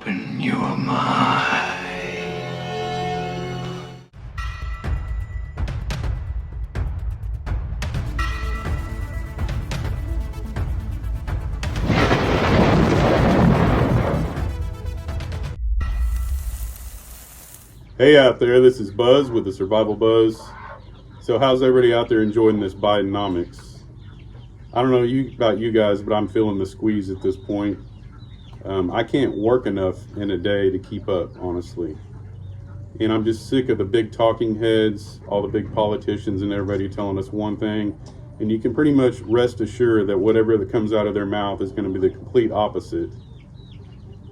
Open your mind. Hey out there, this is Buzz with TheSurvivalBuzz. So how's everybody out there enjoying this Bidenomics? I don't know about you guys, but I'm feeling the squeeze at this point. I can't work enough in a day to keep up, honestly. And I'm just sick of the big talking heads, all the big politicians and everybody telling us one thing. And you can pretty much rest assured that whatever that comes out of their mouth is going to be the complete opposite.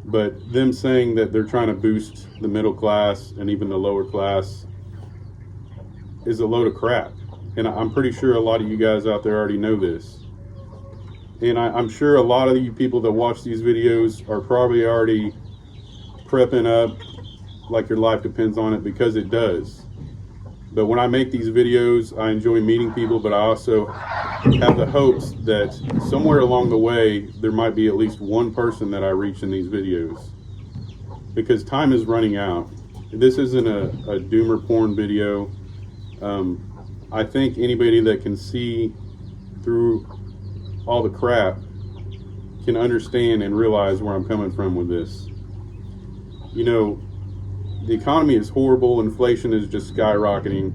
But them saying that they're trying to boost the middle class and even the lower class is a load of crap. And I'm pretty sure a lot of you guys out there already know this. And I'm sure a lot of you people that watch these videos are probably already prepping up like your life depends on it, because it does. But when I make these videos, I enjoy meeting people, but I also have the hopes that somewhere along the way, there might be at least one person that I reach in these videos. Because time is running out. This isn't a doomer porn video. I think anybody that can see through all the crap can understand and realize where I'm coming from with this. You know, the economy is horrible. Inflation is just skyrocketing.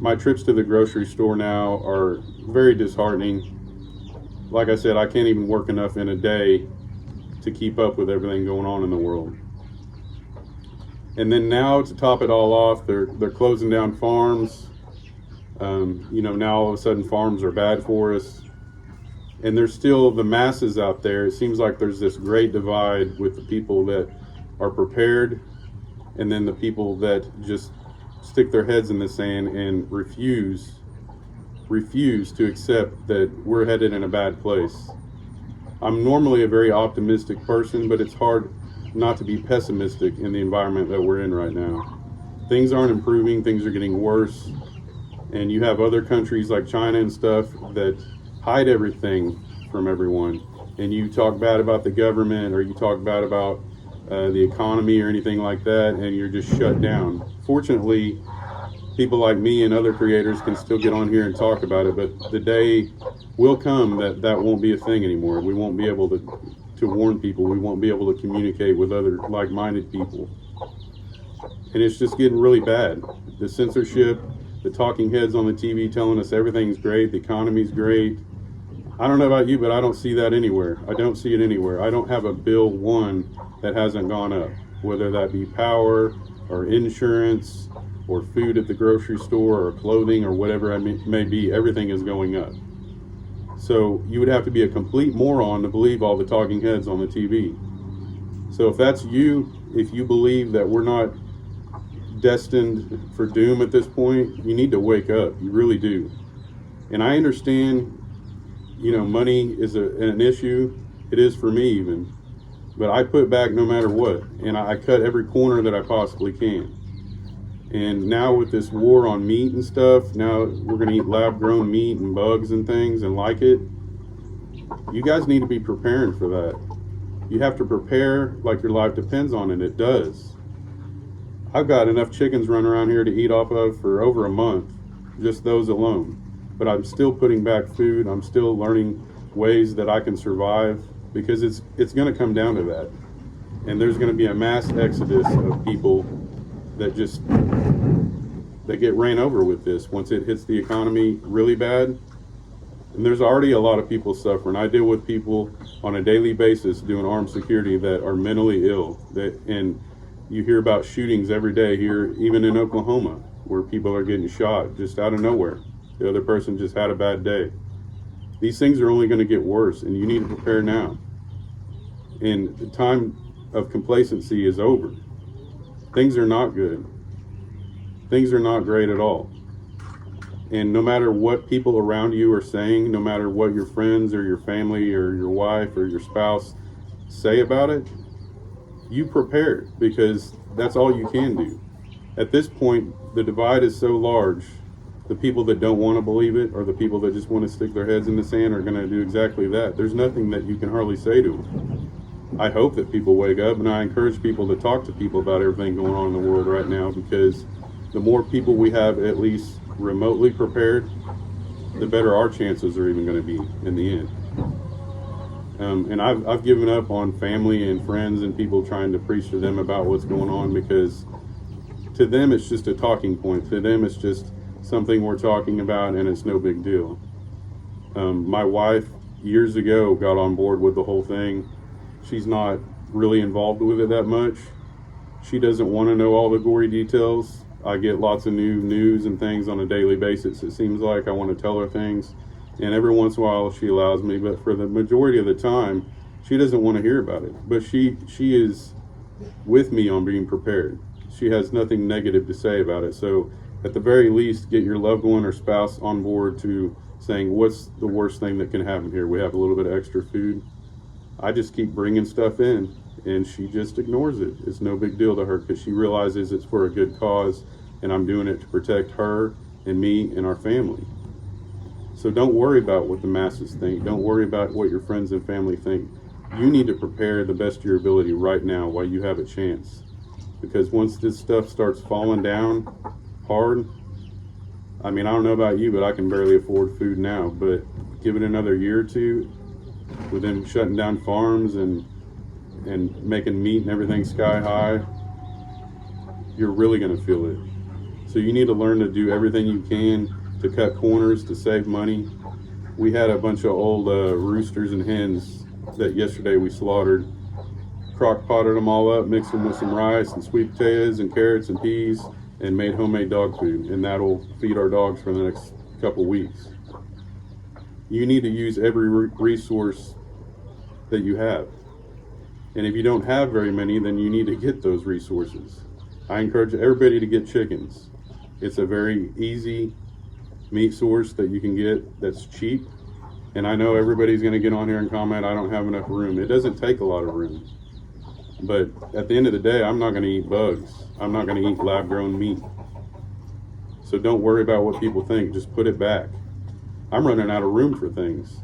My trips to the grocery store now are very disheartening. Like I said, I can't even work enough in a day to keep up with everything going on in the world. And then now, to top it all off, they're closing down farms. Now all of a sudden farms are bad for us. And there's still the masses out there. It seems like there's this great divide with the people that are prepared, and then the people that just stick their heads in the sand and refuse to accept that we're headed in a bad place. I'm normally a very optimistic person, but it's hard not to be pessimistic in the environment that we're in right now. Things aren't improving, things are getting worse. And you have other countries like China and stuff that hide everything from everyone. And you talk bad about the government, or you talk bad about the economy or anything like that, and you're just shut down. Fortunately, people like me and other creators can still get on here and talk about it, but the day will come that won't be a thing anymore. We won't be able to warn people. We won't be able to communicate with other like-minded people. And it's just getting really bad. The censorship, the talking heads on the TV telling us everything's great, the economy's great. I don't know about you, but I don't see that anywhere. I don't see it anywhere. I don't have a bill one that hasn't gone up, whether that be power or insurance or food at the grocery store or clothing or whatever it may be. Everything is going up. So you would have to be a complete moron to believe all the talking heads on the TV. So if that's you, if you believe that we're not destined for doom at this point, you need to wake up. You really do. And I understand, money is an issue. It is for me even. But I put back no matter what. And I cut every corner that I possibly can. And now with this war on meat and stuff, now we're going to eat lab-grown meat and bugs and things and like it. You guys need to be preparing for that. You have to prepare like your life depends on it. It does. I've got enough chickens running around here to eat off of for over a month, just those alone. But I'm still putting back food. I'm still learning ways that I can survive, because it's going to come down to that. And there's going to be a mass exodus of people that get ran over with this once it hits the economy really bad. And there's already a lot of people suffering. I deal with people on a daily basis doing armed security that are mentally ill. And you hear about shootings every day here, even in Oklahoma, where people are getting shot just out of nowhere. The other person just had a bad day. These things are only going to get worse, and you need to prepare now. And the time of complacency is over. Things are not good. Things are not great at all. And no matter what people around you are saying, no matter what your friends or your family or your wife or your spouse say about it, you prepare, because that's all you can do. At this point, the divide is so large. The people that don't want to believe it, or the people that just want to stick their heads in the sand, are going to do exactly that. There's nothing that you can hardly say to them. I hope that people wake up, and I encourage people to talk to people about everything going on in the world right now, because the more people we have at least remotely prepared, the better our chances are even going to be in the end. And I've given up on family and friends and people trying to preach to them about what's going on, because to them it's just a talking point. To them it's just something we're talking about, and it's no big deal. My wife years ago got on board with the whole thing. She's not really involved with it that much. She doesn't want to know all the gory details. I get lots of new news and things on a daily basis. It seems like I want to tell her things, and every once in a while she allows me, but for the majority of the time she doesn't want to hear about it. But she is with me on being prepared. She has nothing negative to say about it. So at the very least, get your loved one or spouse on board to saying, what's the worst thing that can happen here? We have a little bit of extra food. I just keep bringing stuff in, and she just ignores it. It's no big deal to her, because she realizes it's for a good cause, and I'm doing it to protect her and me and our family. So don't worry about what the masses think. Don't worry about what your friends and family think. You need to prepare the best of your ability right now while you have a chance. Because once this stuff starts falling down hard, I mean, I don't know about you, but I can barely afford food now. But give it another year or two, with them shutting down farms and making meat and everything sky high, you're really going to feel it. So you need to learn to do everything you can to cut corners, to save money. We had a bunch of old roosters and hens that yesterday we slaughtered. Crock potted them all up, mixed them with some rice and sweet potatoes and carrots and peas, and made homemade dog food, and that'll feed our dogs for the next couple weeks. You need to use every resource that you have. And if you don't have very many, then you need to get those resources. I encourage everybody to get chickens. It's a very easy meat source that you can get that's cheap. And I know everybody's going to get on here and comment, I don't have enough room. It doesn't take a lot of room. But at the end of the day, I'm not going to eat bugs. I'm not going to eat lab-grown meat. So don't worry about what people think. Just put it back. I'm running out of room for things,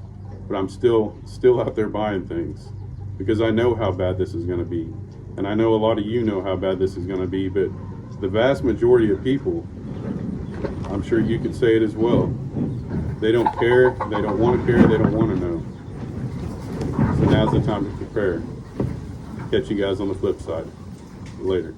but I'm still out there buying things, because I know how bad this is going to be. And I know a lot of you know how bad this is going to be, but the vast majority of people, I'm sure you could say it as well, they don't care, they don't want to care, they don't want to know. So now's the time to prepare. Catch you guys on the flip side. Later.